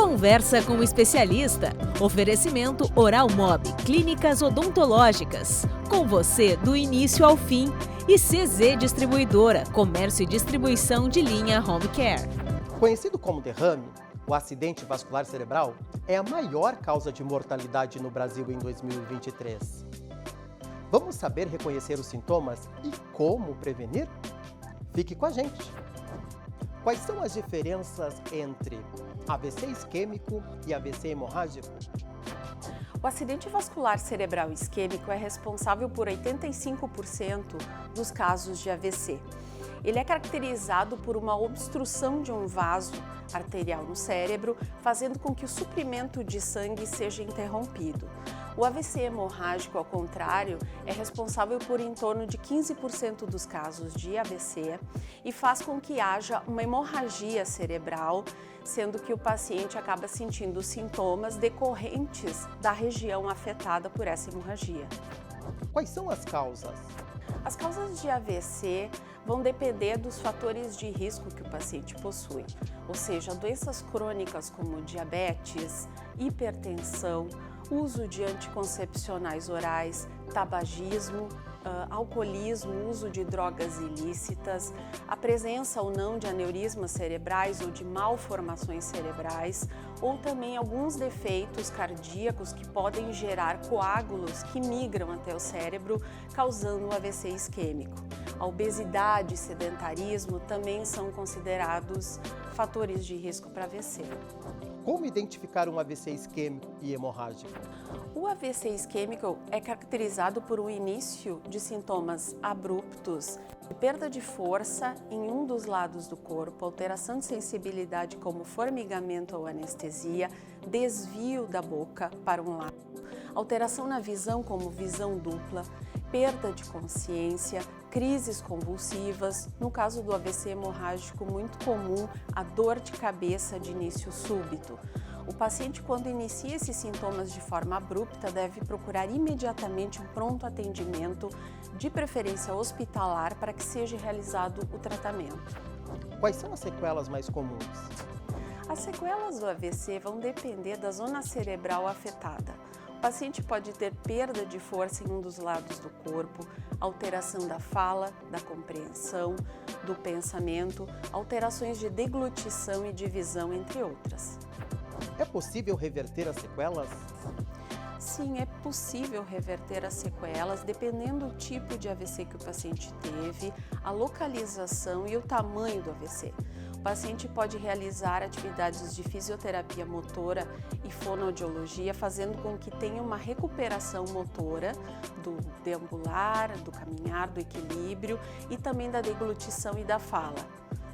Conversa com o especialista. Oferecimento Oral Mob, clínicas odontológicas. Com você do início ao fim. E CZ Distribuidora, comércio e distribuição de linha Home Care. Conhecido como derrame, o acidente vascular cerebral é a maior causa de mortalidade no Brasil em 2023. Vamos saber reconhecer os sintomas e como prevenir? Fique com a gente! Quais são as diferenças entre AVC isquêmico e AVC hemorrágico? O acidente vascular cerebral isquêmico é responsável por 85% dos casos de AVC. Ele é caracterizado por uma obstrução de um vaso arterial no cérebro, fazendo com que o suprimento de sangue seja interrompido. O AVC hemorrágico, ao contrário, é responsável por em torno de 15% dos casos de AVC e faz com que haja uma hemorragia cerebral, sendo que o paciente acaba sentindo sintomas decorrentes da região afetada por essa hemorragia. Quais são as causas? As causas de AVC vão depender dos fatores de risco que o paciente possui, ou seja, doenças crônicas como diabetes, hipertensão, uso de anticoncepcionais orais, tabagismo, alcoolismo, uso de drogas ilícitas, a presença ou não de aneurismas cerebrais ou de malformações cerebrais, ou também alguns defeitos cardíacos que podem gerar coágulos que migram até o cérebro, causando um AVC isquêmico. A obesidade e sedentarismo também são considerados fatores de risco para AVC. Como identificar um AVC isquêmico e hemorrágico? O AVC isquêmico é caracterizado por um início de sintomas abruptos, de perda de força em um dos lados do corpo, alteração de sensibilidade como formigamento ou anestesia, desvio da boca para um lado, alteração na visão como visão dupla, perda de consciência, crises convulsivas. No caso do AVC hemorrágico, muito comum a dor de cabeça de início súbito. O paciente, quando inicia esses sintomas de forma abrupta, deve procurar imediatamente um pronto atendimento, de preferência hospitalar, para que seja realizado o tratamento. Quais são as sequelas mais comuns? As sequelas do AVC vão depender da zona cerebral afetada. O paciente pode ter perda de força em um dos lados do corpo, alteração da fala, da compreensão, do pensamento, alterações de deglutição e de visão, entre outras. É possível reverter as sequelas? Sim, é possível reverter as sequelas dependendo do tipo de AVC que o paciente teve, a localização e o tamanho do AVC. O paciente pode realizar atividades de fisioterapia motora e fonoaudiologia, fazendo com que tenha uma recuperação motora do deambular, do caminhar, do equilíbrio e também da deglutição e da fala,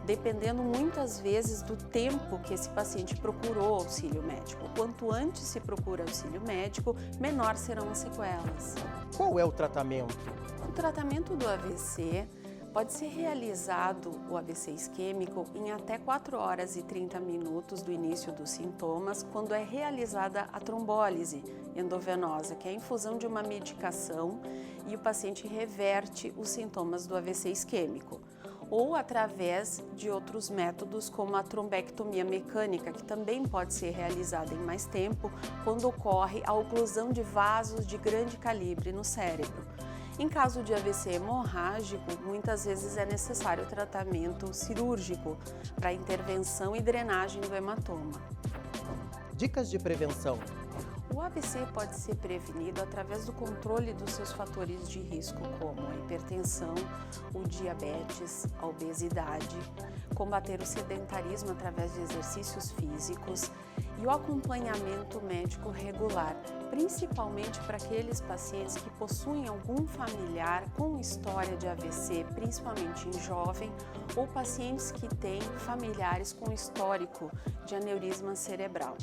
dependendo muitas vezes do tempo que esse paciente procurou auxílio médico. Quanto antes se procura auxílio médico, menor serão as sequelas. Qual é o tratamento? O tratamento do AVC pode ser realizado, o AVC isquêmico, em até 4 horas e 30 minutos do início dos sintomas, quando é realizada a trombólise endovenosa, que é a infusão de uma medicação e o paciente reverte os sintomas do AVC isquêmico, ou através de outros métodos, como a trombectomia mecânica, que também pode ser realizada em mais tempo, quando ocorre a oclusão de vasos de grande calibre no cérebro. Em caso de AVC hemorrágico, muitas vezes é necessário tratamento cirúrgico para intervenção e drenagem do hematoma. Dicas de prevenção. O AVC pode ser prevenido através do controle dos seus fatores de risco, como a hipertensão, o diabetes, a obesidade, combater o sedentarismo através de exercícios físicos e o acompanhamento médico regular, principalmente para aqueles pacientes que possuem algum familiar com história de AVC, principalmente em jovem, ou pacientes que têm familiares com histórico de aneurisma cerebral.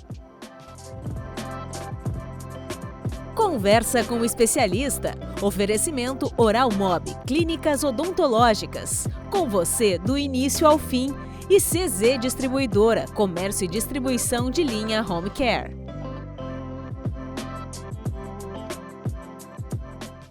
Conversa com o especialista. Oferecimento Oral Mob, clínicas odontológicas. Com você do início ao fim. E CZ Distribuidora, comércio e distribuição de linha Home Care.